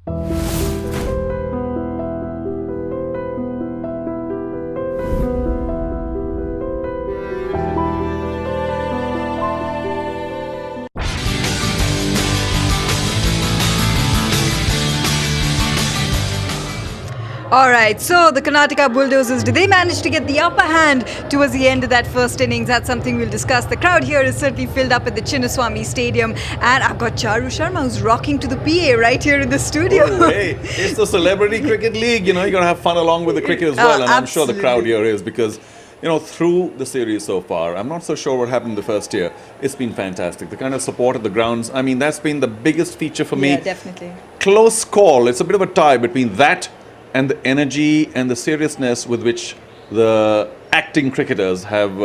All right, so the Karnataka Bulldozers, did they manage to get the upper hand towards the end of that first innings? That's something we'll discuss. The crowd here is certainly filled up at the Chinnaswamy Stadium, and I've got Charu Sharma who's rocking to the PA right here in the studio. Oh, hey, it's the Celebrity Cricket League. You know, you're going to have fun along with the cricket as well, and I'm sure the crowd here is, because you know, through the series so far, I'm not so sure what happened the first year. It's been fantastic. The kind of support at the grounds, I mean, that's been the biggest feature for me. Yeah, definitely. Close call. It's a bit of a tie between that and the energy and the seriousness with which the acting cricketers have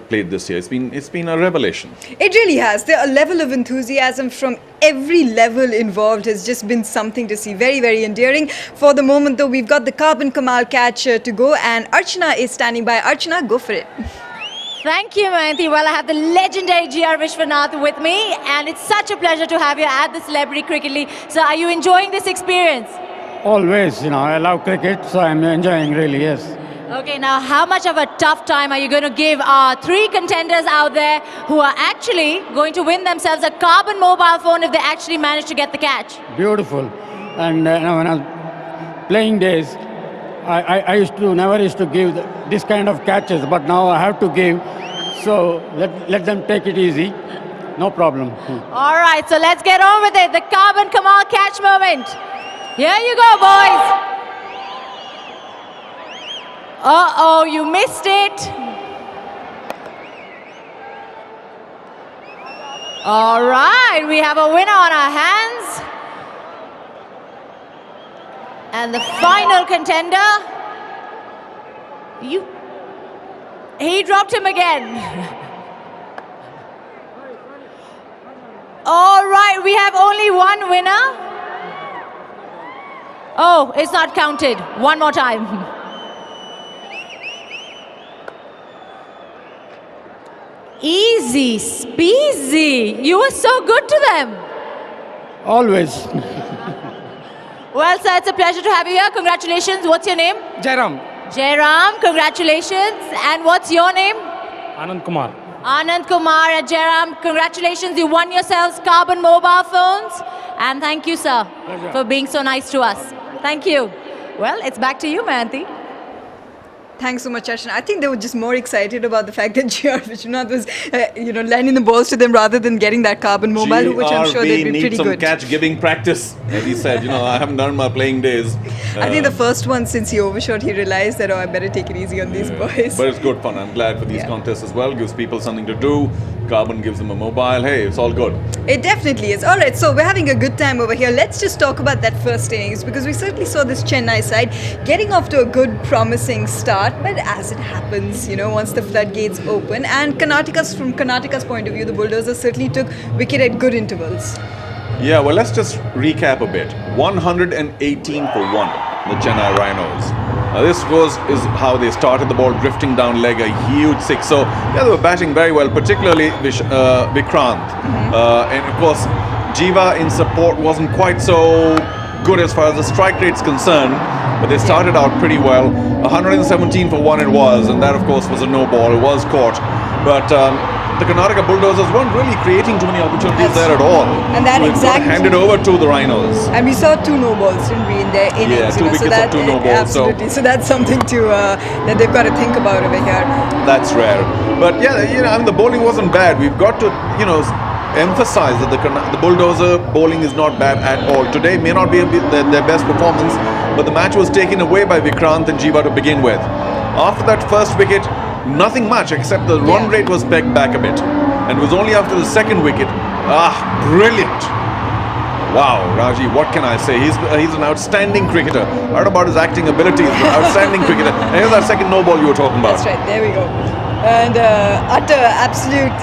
played this year. It's been a revelation. It really has. The level of enthusiasm from every level involved has just been something to see. Very, very endearing. For the moment, though, we've got the Carbon Kamal catch to go, and Archana is standing by. Archana, go for it. Thank you, Mayanti. Well, I have the legendary G.R. Vishwanath with me, and it's such a pleasure to have you at the Celebrity Cricket League. So are you enjoying this experience? Always, you know, I love cricket, so I'm enjoying really, yes. Okay, now how much of a tough time are you going to give our three contenders out there who are actually going to win themselves a Carbon mobile phone if they actually manage to get the catch? Beautiful. And you know, when I was playing days, I never used to give this kind of catches, but now I have to give, so let them take it easy. No problem. All right, so let's get on with it. The Carbon Kamal catch moment. Here you go, boys. Uh-oh, you missed it. All right, we have a winner on our hands. And the final contender, he dropped him again. All right, we have only one winner. Oh, it's not counted. One more time. Easy speasy. You were so good to them. Always. Well, sir, it's a pleasure to have you here. Congratulations. What's your name? Jairam. Jairam, congratulations. And what's your name? Anand Kumar. Anand Kumar and Jairam, congratulations. You won yourselves Carbon mobile phones. And thank you, sir, for being so nice to us. Thank you. Well, it's back to you, Mayanti. Thanks so much, Archana. I think they were just more excited about the fact that G.R. Vishwanath was, landing the balls to them rather than getting that Carbon mobile, which I'm sure they'd be pretty good. Need some catch-giving practice, as he said. I haven't done my playing days. I think the first one, since he overshot, he realized that, I better take it easy on these boys. But it's good fun. I'm glad for these contests as well. Gives people something to do. Carbon gives them a mobile. Hey, it's all good. It definitely is. All right, so we're having a good time over here. Let's just talk about that first innings, because we certainly saw this Chennai side getting off to a good, promising start. But as it happens, once the floodgates open, and from Karnataka's point of view, the Bulldozers certainly took wicket at good intervals. Yeah, well, let's just recap a bit. 118 for 1, the Chennai Rhinos. This is how they started the ball, drifting down leg, a huge six. So, yeah, they were batting very well, particularly Vikrant. And, of course, Jiva in support wasn't quite so good as far as the strike rate's concerned, but they started out pretty well. 117 for 1 it was, and that, of course, was a no ball. It was caught. But the Karnataka Bulldozers weren't really creating too many opportunities there at all. And that exactly handed over to the Rhinos. And we saw 2 no balls, didn't we, in their innings? Yeah, 2 wickets of 2 no balls. Absolutely. So that's something that they've got to think about over here. That's rare. But yeah, the bowling wasn't bad. We've got to, emphasize that the Bulldozer bowling is not bad at all. Today may not be their best performance, but the match was taken away by Vikrant and Jiva to begin with. After that first wicket, nothing much except the run rate was pegged back a bit. And it was only after the second wicket, brilliant. Wow, Raji, what can I say? He's an outstanding cricketer. I don't know about his acting abilities, but outstanding cricketer. And here's that second no ball you were talking about. That's right, there we go. And utter, absolute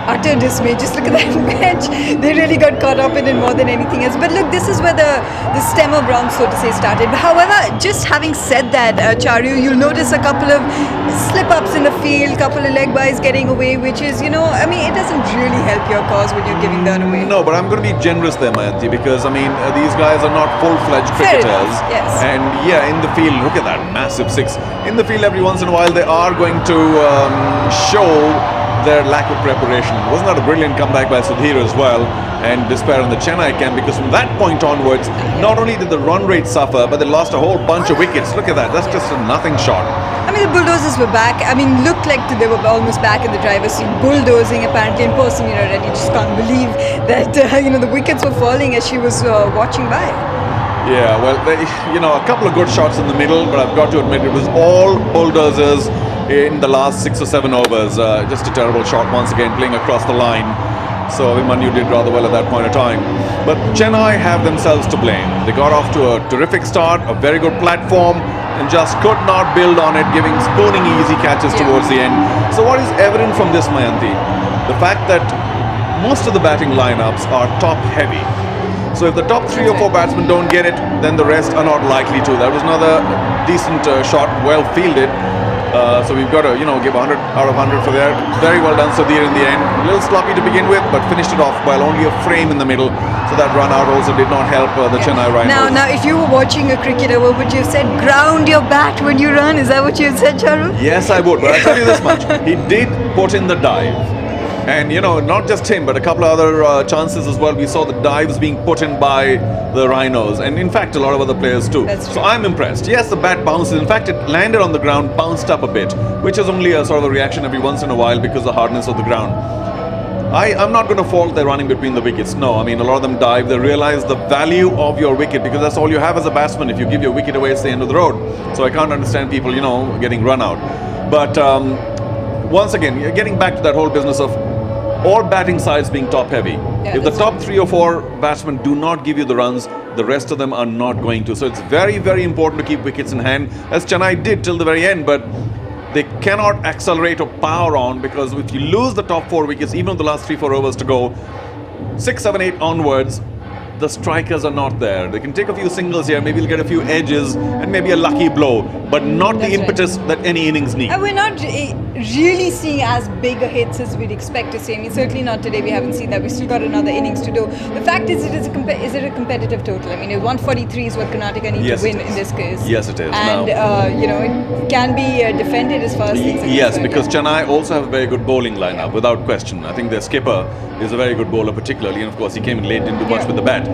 utter dismay. Just look at that match. They really got caught up in it more than anything else. But look, this is where the stemmer round, so to say, started. However, just having said that, Charu, you'll notice a couple of slip-ups in the field, couple of leg buys getting away, which is, I mean, it doesn't really help your cause when you're giving that away. No, but I'm going to be generous there, Mayanti, because I mean these guys are not full-fledged Fair cricketers. enough, yes. And yeah, in the field, look at that massive six. In the field, every once in a while, they are going to show their lack of preparation. Wasn't that a brilliant comeback by Sudhir as well? And despair in the Chennai camp, because from that point onwards, not only did the run rate suffer, but they lost a whole bunch of wickets. Look at that. That's just a nothing shot. I mean, the Bulldozers were back. I mean, looked like they were almost back in the driver's seat, bulldozing apparently in person. Reddy just can't believe that, the wickets were falling as she was watching by. Yeah, well, a couple of good shots in the middle, but I've got to admit it was all bulldozers in the last 6 or 7 overs. Just a terrible shot once again, playing across the line. So Abhimanyu did rather well at that point of time. But Chennai have themselves to blame. They got off to a terrific start, a very good platform, and just could not build on it, spooning easy catches towards the end. So what is evident from this, Mayanti? The fact that most of the batting lineups are top heavy. So if the top 3 or 4 batsmen don't get it, then the rest are not likely to. That was another decent shot, well fielded. So we've got to, give 100 out of 100 for there. Very well done, Sudhir, in the end. A little sloppy to begin with, but finished it off while only a frame in the middle. So that run out also did not help the Chennai Rhinos. Now, if you were watching a cricketer, what would you have said? Ground your bat when you run. Is that what you said, Charu? Yes, I would. But I'll tell you this much. He did put in the dive. And, not just him, but a couple of other chances as well. We saw the dives being put in by the Rhinos. And, in fact, a lot of other players too. That's true. So I'm impressed. Yes, the bat bounces. In fact, it landed on the ground, bounced up a bit, which is only a sort of a reaction every once in a while because of the hardness of the ground. I'm not going to fault their running between the wickets. No, I mean, a lot of them dive. They realize the value of your wicket because that's all you have as a batsman. If you give your wicket away, it's the end of the road. So I can't understand people, getting run out. But once again, getting back to that whole business of all batting sides being top heavy. If the top 3 or 4 batsmen do not give you the runs, the rest of them are not going to. So it's very, very important to keep wickets in hand, as Chennai did till the very end. But they cannot accelerate or power on, because if you lose the top 4 wickets, even with the last 3-4 overs to go, 6, 7, 8 onwards, the strikers are not there. They can take a few singles here, maybe they'll get a few edges and maybe a lucky blow, but not the impetus that any innings need. And we're not really seeing as big a hits as we'd expect to see. I mean, certainly not today. We haven't seen that. We've still got another innings to do. The fact is, is it a competitive total? I mean, 143 is what Karnataka need to win in this case. Yes, it is. And, it can be defended as far as things are Yes, concerned. because Chennai also have a very good bowling lineup, without question. I think their skipper is a very good bowler particularly, and of course he came in late, didn't do much with the bat.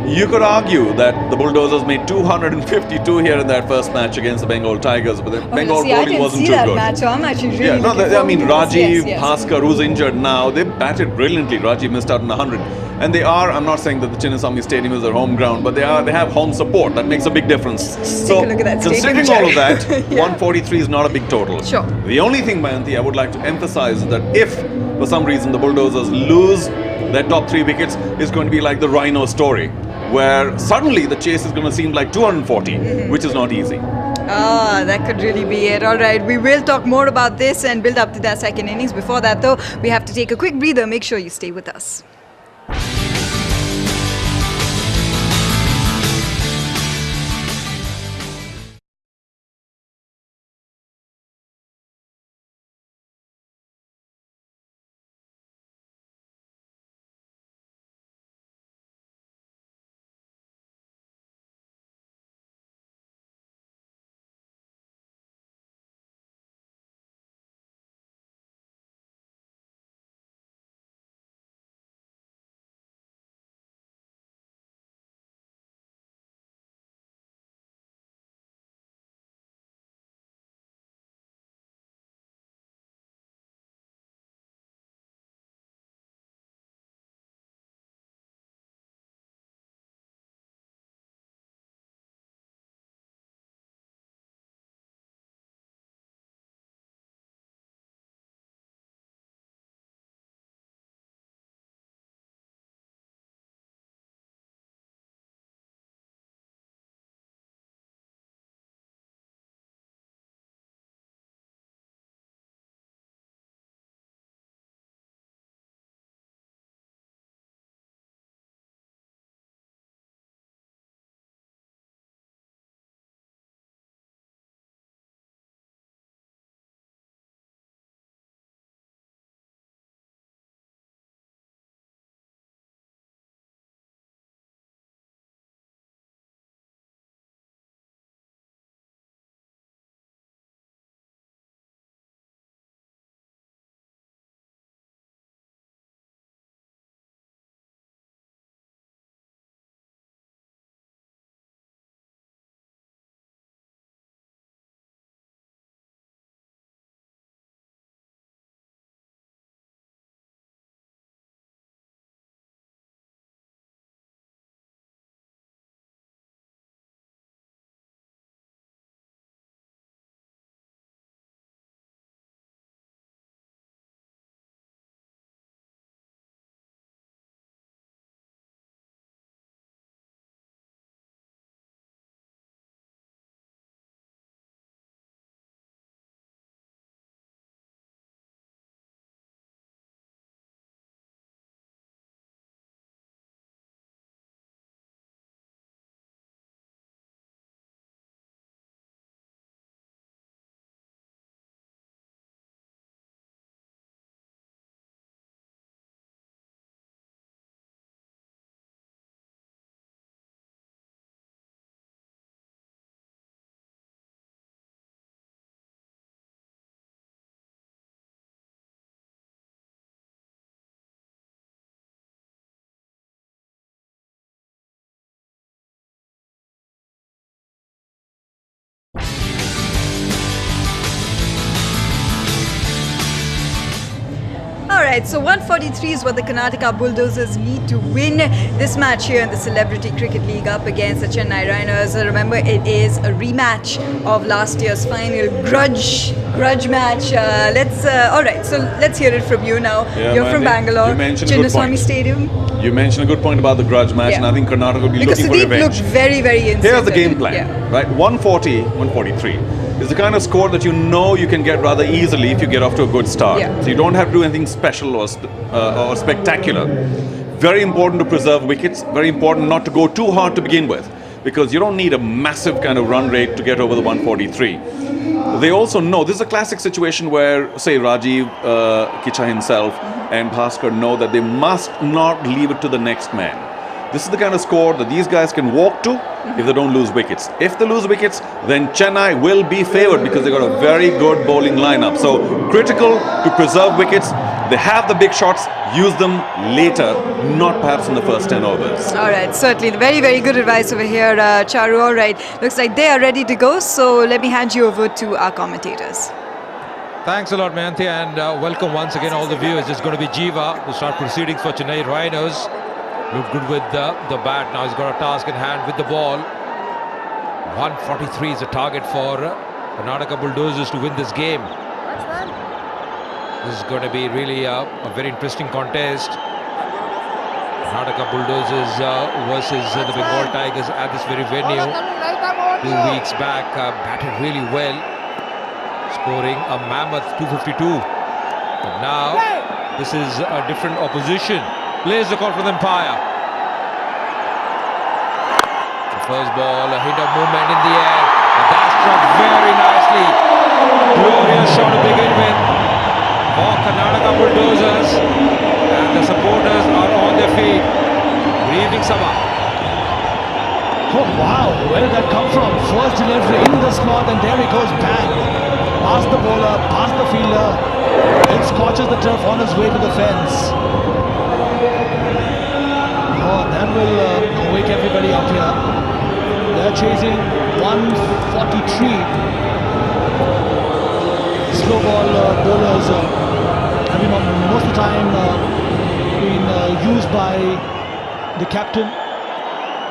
You could argue that the Bulldozers made 252 here in that first match against the Bengal Tigers, but the Bengal bowling wasn't too good. Match, so I'm actually really looking I mean, forward to this. Rajiv, Yes. Bhaskar, who's injured now, they batted brilliantly. Rajiv missed out on 100. And they are, I'm not saying that the Chinnaswamy Stadium is their home ground, but they have home support. That makes a big difference. take a look at that stadium, considering all of that, Yeah. 143 is not a big total. Sure. The only thing, Mayanti, I would like to emphasize is that if, for some reason, the Bulldozers lose their top 3 wickets, it's going to be like the Rhino story, where suddenly the chase is going to seem like 240, which is not easy. Ah, that could really be it. All right, we will talk more about this and build up to that second innings. Before that, though, we have to take a quick breather. Make sure you stay with us. right, so 143 is what the Karnataka Bulldozers need to win this match here in the Celebrity Cricket League up against the Chennai Rhinos. Remember, it is a rematch of last year's final grudge match. All right, so let's hear it from you now. Yeah, You're from Mandy, Bangalore, you mentioned a good Chinnaswamy point. Stadium. You mentioned a good point about the grudge match, Yeah. and I think Karnataka will be Because looking for Sudeep looked revenge. very, very insane. Here's the game plan, Yeah. right? 140, 143 is the kind of score that you know you can get rather easily if you get off to a good start. Yeah. So you don't have to do anything special or spectacular. Very important to preserve wickets. Very important not to go too hard to begin with, because you don't need a massive kind of run rate to get over the 143. They also know this is a classic situation where, say, Rajiv, Kicha himself, and Bhaskar know that they must not leave it to the next man. This is the kind of score that these guys can walk to if they don't lose wickets. If they lose wickets, then Chennai will be favoured because they've got a very good bowling lineup. So critical to preserve wickets. They have the big shots, use them later, not perhaps in the first 10 overs. All right, certainly. Very, very good advice over here, Charu. All right, looks like they are ready to go. So let me hand you over to our commentators. Thanks a lot, Mayanti, and welcome once again all the viewers. It's going to be Jiva who start proceedings for Chennai Rhinos. Looked good with the bat. Now he's got a task in hand with the ball. 143 is the target for Karnataka Bulldozers to win this game. This is going to be really a very interesting contest. Karnataka Bulldozers versus the Bengal Tigers at this very venue. 2 weeks back, batted really well, scoring a mammoth 252. But now, this is a different opposition. Plays the call from the umpire. The first ball, a hit of movement in the air. And that struck very nicely. Glorious shot to begin with for Karnataka Bulldozers. And the supporters are on their feet. Good evening, Sabha. Oh wow, where did that come from? First delivery in the slot and there he goes, bang. Past the bowler, past the fielder. It scorches the turf on his way to the fence. Oh, that will wake everybody up here. They're chasing 143. Slow ball bowlers have been most of the time been used by the captain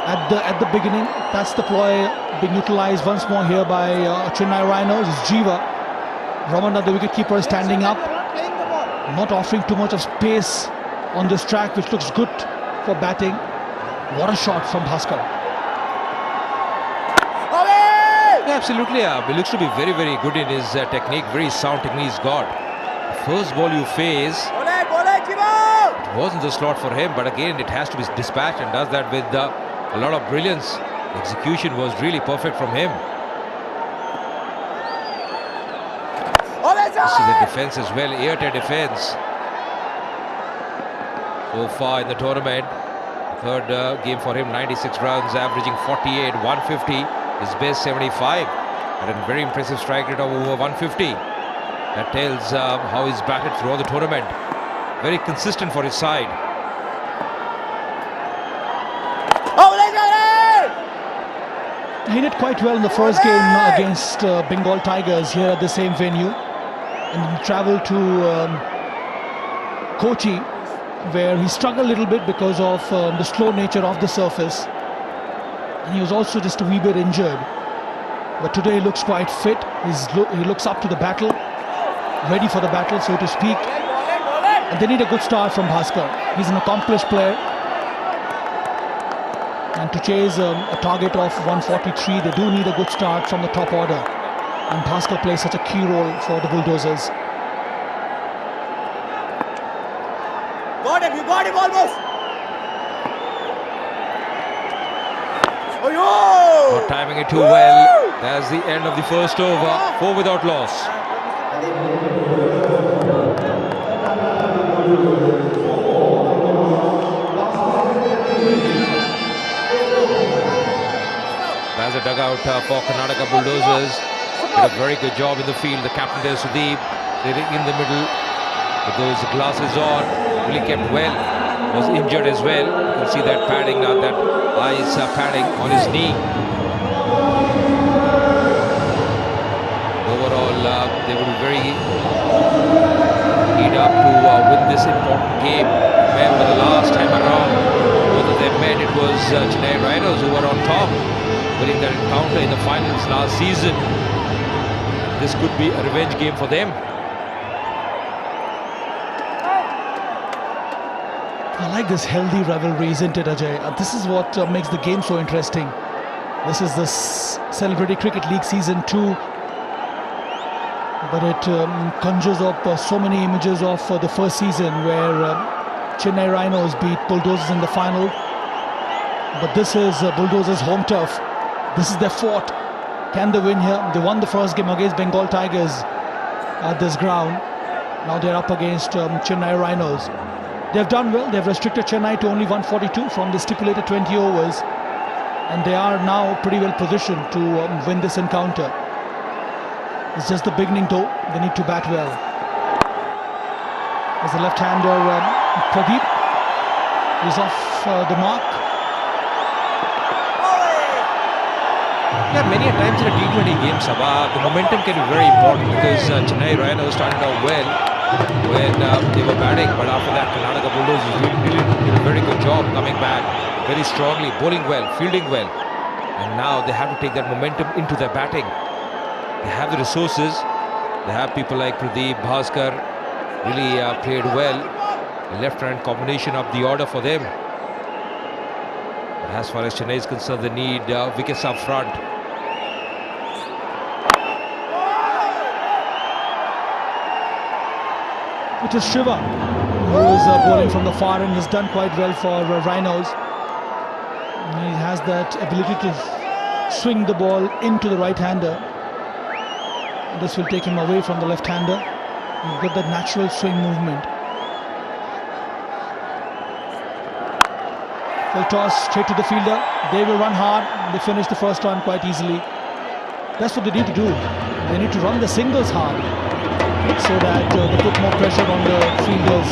at the beginning. That's the ploy being utilized once more here by Chennai Rhinos. It's Jiva. Ramana, the wicketkeeper, is standing up, not offering too much of space on this track, which looks good for batting. What a shot from Bhaskar. Yeah, absolutely. He looks to be very, very good in his technique. Very sound technique he's got. The first ball you face, it wasn't the slot for him, but again, it has to be dispatched and does that with a lot of brilliance. The execution was really perfect from him. You see the defense as well, air-tight defense. So far in the tournament, third game for him, 96 runs, averaging 48, 150, his best 75, and a very impressive strike rate of over 150. That tells how he's batted throughout the tournament. Very consistent for his side. He did quite well in the first game against Bengal Tigers here at the same venue. And then travelled to Kochi, where he struggled a little bit because of the slow nature of the surface. And he was also just a wee bit injured. But today he looks quite fit. He looks up to the battle, ready for the battle, so to speak. And they need a good start from Bhaskar. He's an accomplished player. And to chase a target of 143, they do need a good start from the top order. And Bhaskar plays such a key role for the Bulldozers. You got him almost. Not timing it too well. That's the end of the first over. 4 without loss. There's a dugout for Karnataka Bulldozers. Did a very good job in the field. The captain there, Sudeep, sitting in the middle with those glasses on. Really kept well. Was injured as well. You can see that padding now, that eyes padding on his knee. Overall, they will be very keyed up to win this important game. Remember the last time around, both of them met. It was Chennai Rhinos who were on top, winning that encounter in the finals last season. This could be a revenge game for them. I like this healthy rivalry, isn't it, Ajay? This is what makes the game so interesting. This is the Celebrity Cricket League Season 2. But it conjures up so many images of the first season where Chennai Rhinos beat Bulldozers in the final. But this is Bulldozers' home turf. This is their fort. Can they win here? They won the first game against Bengal Tigers at this ground. Now they're up against Chennai Rhinos. They've done well. They've restricted Chennai to only 142 from the stipulated 20 overs. And they are now pretty well positioned to win this encounter. It's just the beginning though. They need to bat well. As the left-hander Pradeep is off the mark. Yeah, many a times in a T20 game, Sabha, the momentum can be very important because Chennai Rhinos started out well when they were batting, but after that Karnataka Bulldozers really did a very good job coming back very strongly, bowling well, fielding well, and now they have to take that momentum into their batting. They have the resources, they have people like Pradeep, Bhaskar, really played well. The left-hand combination of the order for them. But as far as Chennai is concerned, they need wickets up front. It is Shiva who is bowling from the far end. Has done quite well for Rhinos. He has that ability to swing the ball into the right-hander. This will take him away from the left-hander. He's got that natural swing movement. Full toss straight to the fielder. They will run hard. They finish the first run quite easily. That's what they need to do. They need to run the singles hard so that they put more pressure on the fielders.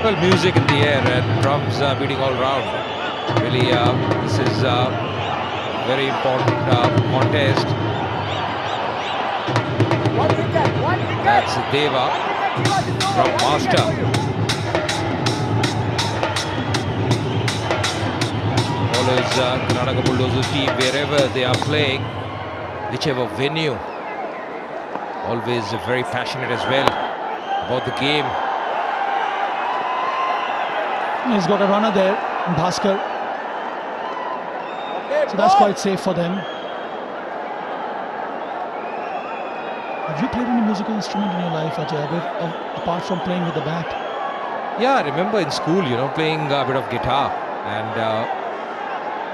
Well, music in the air and drums beating all round. Really, this is a very important contest. That's Deva from Master. Follows Karnataka Bulldozers team wherever they are playing, whichever venue. Always very passionate as well about the game. He's got a runner there, Bhaskar. So that's quite safe for them. Have you played any musical instrument in your life, Ajay, apart from playing with the bat? Yeah, I remember in school, playing a bit of guitar, and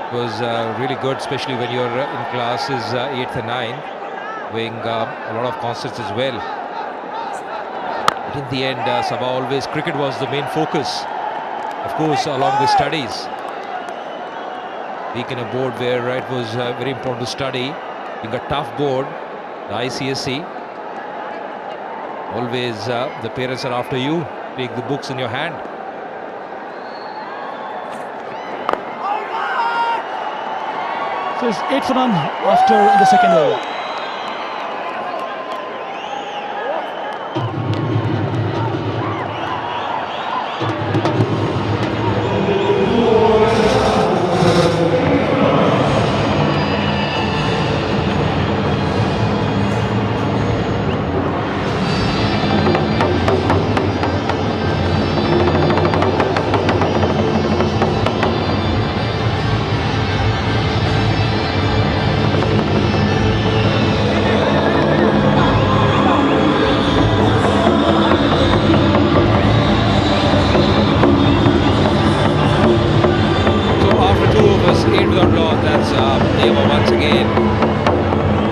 it was really good, especially when you're in classes 8th and 9th, doing a lot of concerts as well. But in the end, Sabha, always cricket was the main focus, of course, along with studies. Being in a board where it was very important to study, being a tough board, the ICSE, always the parents are after you, take the books in your hand. So it's 8 for none after the second over. Deva once again.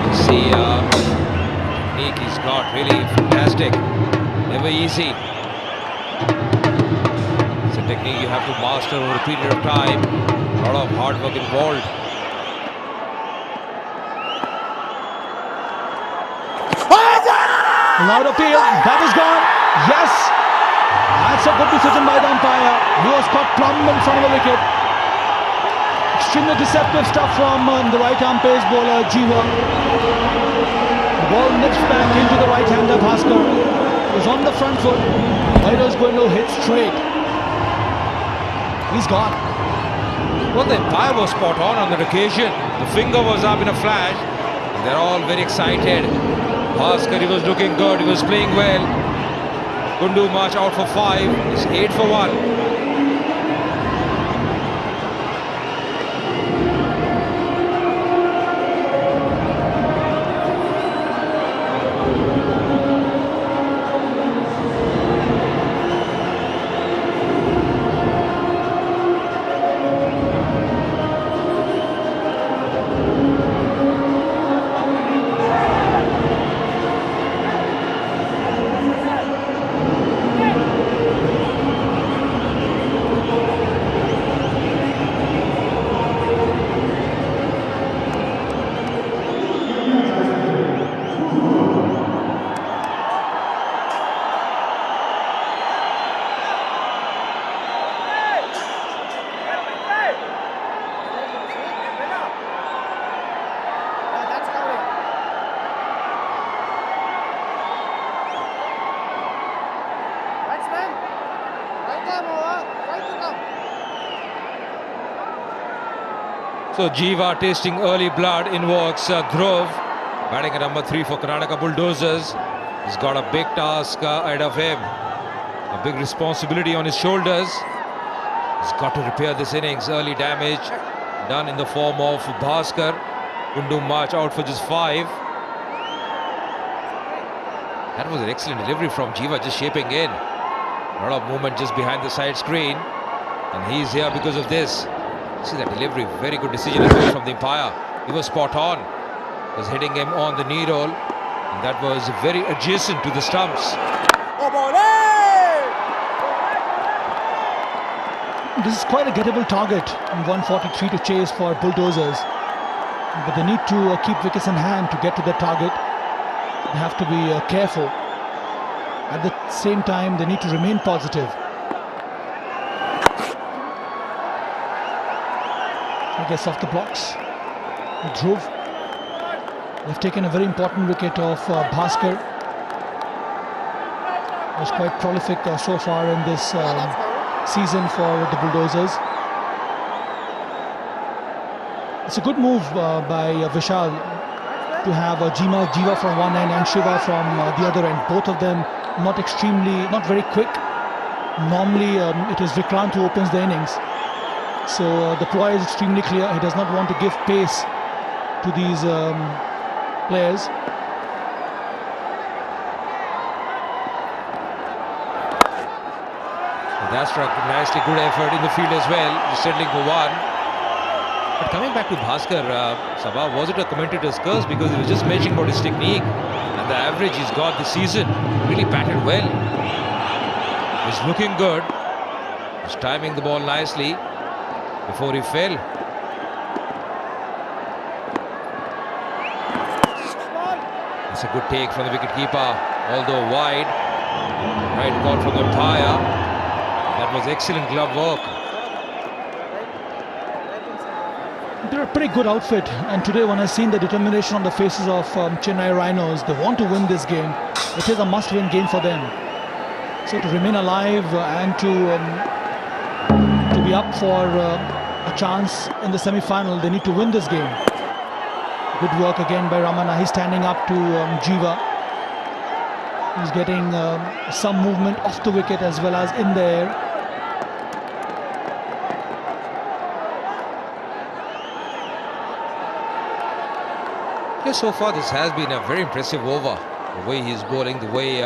You see, technique he's got, really fantastic. Never easy. It's a technique you have to master over a period of time. A lot of hard work involved. Loud appeal, that is gone. Yes, that's a good decision by the umpire. He was caught plumb in front of the wicket. Extremely deceptive stuff from the right arm pace bowler Jiva. Ball nips back into the right-hander. Bhaskar is on the front foot. Waido is going to hit straight. He's gone. Well, the umpire was spot on that occasion. The finger was up in a flash. And they're all very excited. Bhaskar, he was looking good. He was playing well. Gundu March out for 5. It's 8 for 1. So Jiva tasting early blood in walks Dhruv, batting at number 3 for Karnataka Bulldozers. He's got a big task ahead of him, a big responsibility on his shoulders. He's got to repair this innings. Early damage done in the form of Bhaskar. Gundu March out for just 5. That was an excellent delivery from Jiva, just shaping in. A lot of movement just behind the side screen, and he's here because of this. See that delivery, very good decision as well from the umpire. He was spot on. Was hitting him on the knee roll, and that was very adjacent to the stumps. This is quite a gettable target, 143 to chase for Bulldozers. But they need to keep wickets in hand to get to the target. They have to be careful. At the same time, they need to remain positive. I guess off the blocks. Dhruv. They've taken a very important wicket of Bhaskar. Was quite prolific so far in this season for the Bulldozers. It's a good move by Vishal to have Jiva from one end and Shiva from the other end. Both of them not very quick. Normally it is Vikrant who opens the innings. So the ploy is extremely clear. He does not want to give pace to these players. That struck nicely, good effort in the field as well, just settling for 1. But coming back to Bhaskar, Sabha, was it a commentator's curse? Because he was just mentioning about his technique and the average he's got this season. Really batted well. He's looking good. He's timing the ball nicely before he fell. It's a good take from the wicketkeeper, although wide. Right call from the umpire. That was excellent glove work. They're a pretty good outfit, and today when I've seen the determination on the faces of Chennai Rhinos, they want to win this game. It is a must-win game for them. So to remain alive and to be up for a chance in the semi-final, they need to win this game. Good work again by Ramana. He's standing up to Jiva. He's getting some movement off the wicket as well as in the air. Yeah, so far this has been a very impressive over. The way he's bowling, the way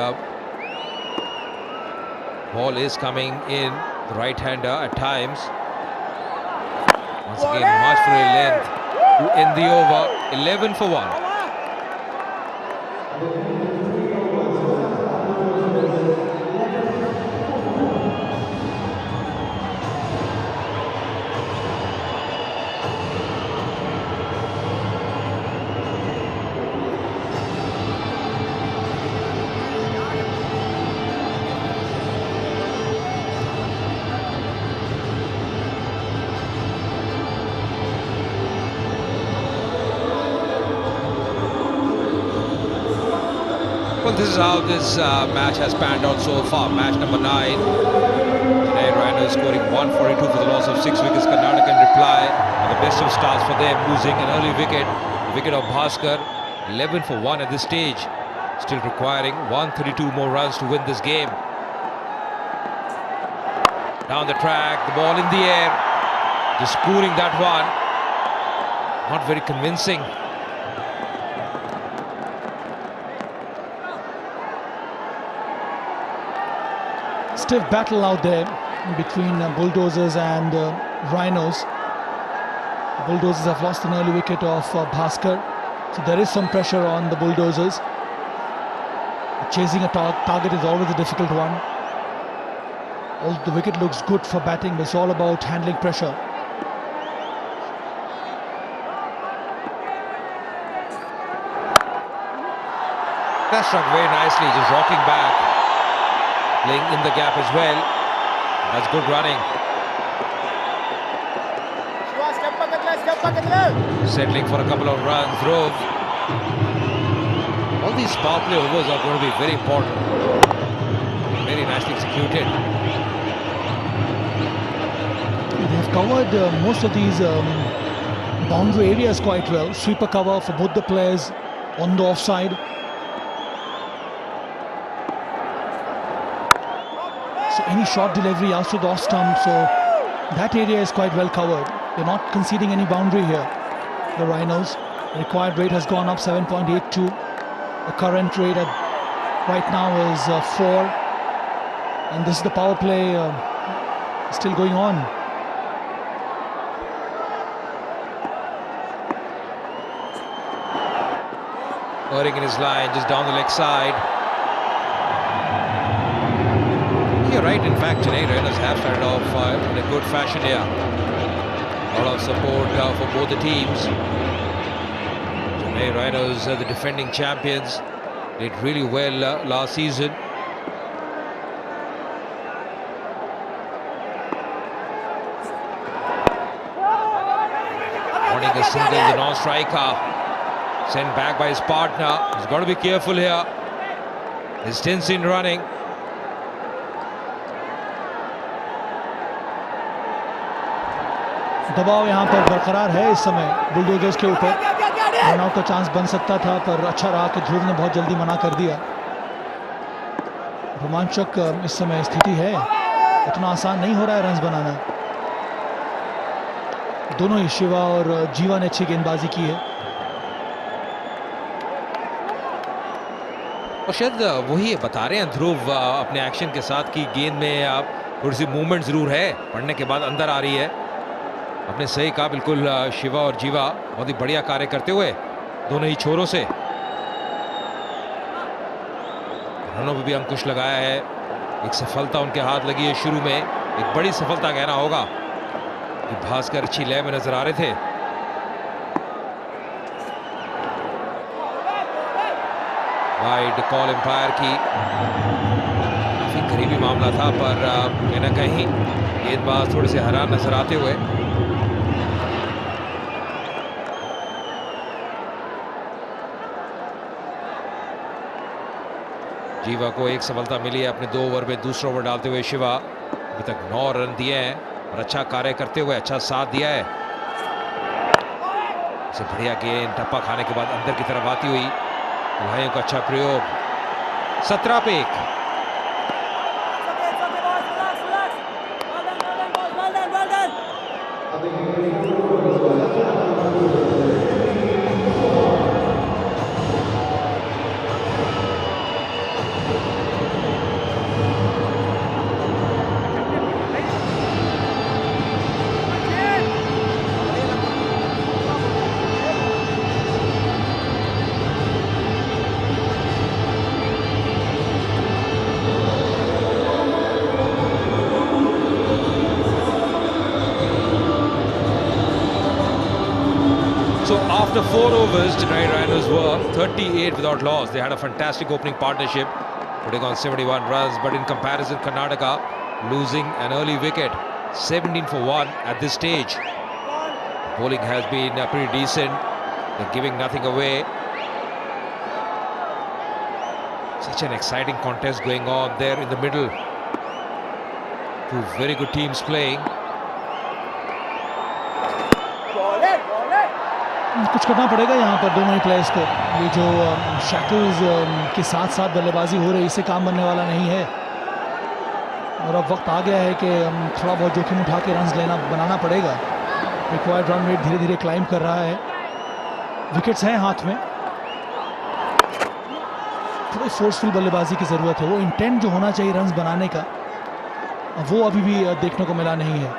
ball is coming in, the right-hander at times. Once again, March for a length to end the over, 11 for 1. Well, this is how this match has panned out so far. Match number 9. Chennai Rhinos scoring 142 for the loss of 6 wickets. Karnataka in reply. And the best of starts for them, losing an early wicket. The wicket of Bhaskar. 11 for 1 at this stage. Still requiring 132 more runs to win this game. Down the track, the ball in the air. Just spooning that one. Not very convincing. Stiff battle out there between Bulldozers and Rhinos. Bulldozers have lost an early wicket of Bhaskar, so there is some pressure on the Bulldozers. Chasing a target is always a difficult one. The wicket looks good for batting, but it's all about handling pressure. That struck very nicely, just rocking back, playing in the gap as well. That's good running. Settling for a couple of runs. Dhruv. All these power play overs are going to be very important. Very nicely executed. They have covered most of these boundary areas quite well. Sweeper cover for both the players on the offside. So any short delivery out to the off stump, so that area is quite well covered. They're not conceding any boundary here, the Rhinos. The required rate has gone up 7.82. The current rate right now is 4. And this is the power play still going on. Erring in his line, just down the leg side. You're right, in fact, Chennai Rhinos have started off in a good fashion here. A lot of support for both the teams. Chennai Rhinos are the defending champions. Did really well last season. Wanting a single, the non-striker. Sent back by his partner. He's got to be careful here. His Stinson running. दबाव यहाँ पर बरकरार है इस समय bulldozers के ऊपर. Run out का चांस बन सकता था, पर अच्छा रहा कि ध्रुव ने बहुत जल्दी मना कर दिया. रोमांचक इस समय स्थिति है. इतना आसान नहीं हो रहा है रन्स बनाना. दोनों ही शिवा और जीवा ने अच्छी गेंदबाजी की है. और शायद वही बता रहे हैं ध्रुव अपने एक्शन के साथ कि गेंद में थोड़ी सी मूवमेंट जरूर है, पढ़ने के बाद अंदर आ रही है. अपने सही कहा बिल्कुल. शिवा और जीवा बहुत ही बढ़िया कार्य करते हुए दोनों ही छोरों से रनों पे भी अंकुश लगाया है. एक सफलता उनके हाथ लगी है शुरू में. एक बड़ी सफलता कहना होगा कि भास्कर अच्छी लय में नजर आ रहे थे. वाइड कॉल एम्पायर की. काफी करीबी मामला था, पर कहीं ना कहीं गेंदबाज थोड़े से हैरान नजर आते हुए. जीवा को एक सफलता मिली है अपने 2 ओवर में. दूसरा ओवर डालते हुए शिवा अभी तक 9 रन दिए हैं और अच्छा कार्य करते हुए अच्छा साथ दिया है. इसे बढ़िया गेंद टप्पा खाने के बाद अंदर की तरफ आती हुई. भाइयों का अच्छा प्रयोग. 17 पे 1. So after 4 overs, Chennai Rhinos were 38 without loss. They had a fantastic opening partnership, putting on 71 runs. But in comparison, Karnataka losing an early wicket, 17 for 1 at this stage. Bowling has been pretty decent. They're giving nothing away. Such an exciting contest going on there in the middle. Two very good teams playing. कुछ करना पड़ेगा यहाँ पर दोनों ही players को। ये जो shackles के साथ साथ बल्लेबाजी हो रही है, इससे काम बनने वाला नहीं है। और अब वक्त आ गया है कि थोड़ा बहुत जोखिम उठा के रन्स बनाना पड़ेगा। रिक्वायर्ड रन रेट धीरे धीरे क्लाइंब कर रहा है। विकेट्स हैं हाथ में, थोड़ी फोर्सफुल बल्लेबाजी की ज़रूरत है। वो इंटेंट जो होना चाहिए रन्स बनाने का, वो अभी भी देखने को मिला नहीं है।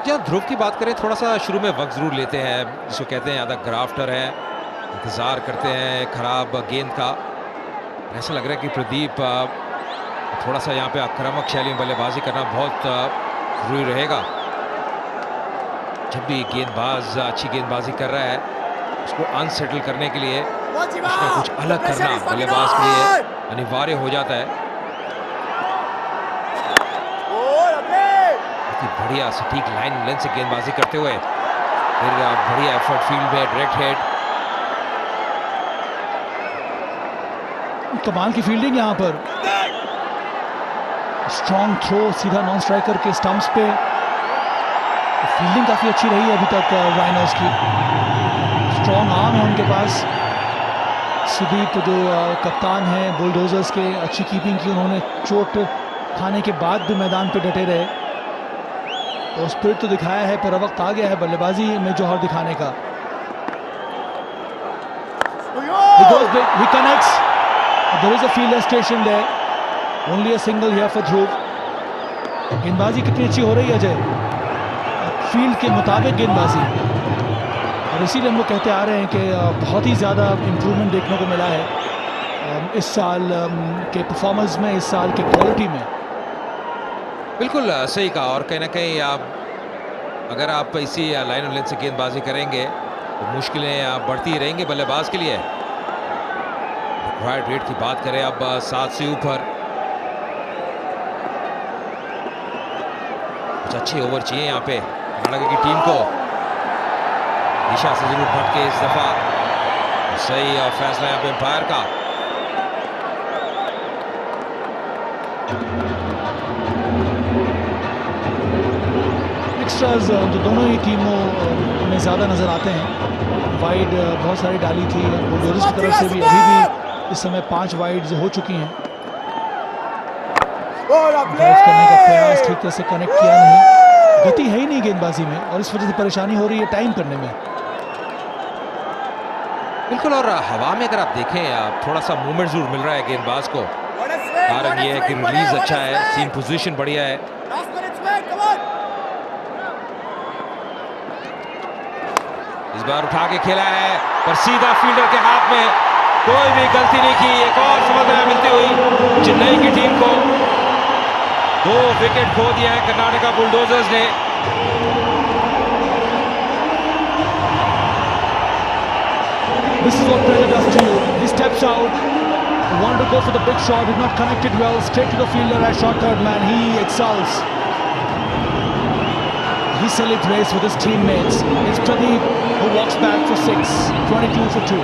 क्या ध्रुव की बात करें, थोड़ा सा शुरू में वक्त जरूर लेते हैं, जिसको कहते हैं ज़्यादा ग्राफ्टर है, इंतज़ार करते हैं खराब गेंद का। ऐसा लग रहा है कि प्रदीप थोड़ा सा यहाँ पे आक्रामक शैली में बल्लेबाजी करना बहुत ज़रूरी रहेगा। जब भी गेंदबाज अच्छी गेंदबाजी कर रहा है, उसको अनसेटल करने के लिए कुछ ना कुछ अलग करना बल्लेबाज के लिए अनिवार्य हो जाता है। बढ़िया सटीक लाइन लेंथ से गेंदबाजी करते हुए फिर बढ़िया एफर्ट फील्ड में डायरेक्ट हेड। कमाल की फील्डिंग यहाँ पर, स्ट्रॉन्ग थ्रो सीधा नॉन स्ट्राइकर के स्टंप्स पे। फील्डिंग काफी अच्छी रही है अभी तक राइनोज की। स्ट्रॉन्ग आर्म है उनके पास। सुदीप जो कप्तान हैं बुलडोजर्स के, अच्छी कीपिंग की उन्होंने। चोट खाने के बाद भी मैदान पे डटे रहे और स्पिरिट तो दिखाया है, पर वक्त आ गया है बल्लेबाजी में जोहर दिखाने का। He goes big, he connects. There is a fielder station there. Only a single here for Dhruv. गेंदबाजी कितनी अच्छी हो रही है अजय, फील्ड के मुताबिक गेंदबाजी। और इसीलिए हम लोग कहते आ रहे हैं कि बहुत ही ज़्यादा इम्प्रूवमेंट देखने को मिला है इस साल के परफॉर्मेंस में, इस साल के क्वालिटी में। बिल्कुल सही कहा। और कहीं ना कहीं अगर आप इसी लाइन और लेंथ से गेंदबाजी करेंगे तो मुश्किलें बढ़ती रहेंगी बल्लेबाज के लिए। रिक्वायर्ड रेट की बात करें अब 7 से ऊपर, कुछ अच्छे ओवर चाहिए यहाँ पे कर्नाटक की टीम को। दिशा से जरूर भटके इस दफा, सही फैसला यहाँ पे एम्पायर का। एक्स्ट्राज तो दोनों ही टीमों में ज़्यादा नज़र आते हैं। वाइड बहुत सारी डाली थी बुलडोजर्स की तरफ से भी। अभी भी इस समय 5 वाइड्स हो चुकी हैं। ड्राइव करने का प्रयास, ठीक तरह से कनेक्ट किया नहीं। गति है ही नहीं गेंदबाजी में और इस वजह से परेशानी हो रही है टाइम करने में। बिल्कुल। और हवा में अगर आप देखें थोड़ा सा मूवमेंट जरूर मिल रहा है गेंदबाज को। कारण ये है कि रिलीज अच्छा है, सीम पोजीशन बढ़िया है। इस बार उठा के खेला है पर सीधा फील्डर के हाथ में, कोई भी गलती नहीं की। एक और सफलता मिलती हुई चेन्नई की टीम को। 2 विकेट खो दिया है कर्नाटका बुलडोजर्स ने। This is what Prajat does to you. He steps out, wanted to go for the big shot, did not connect it well, straight to the fielder as short third man. He excels. He celebrates with his teammates. It's Pradeep who walks back for 6, 22 for 2.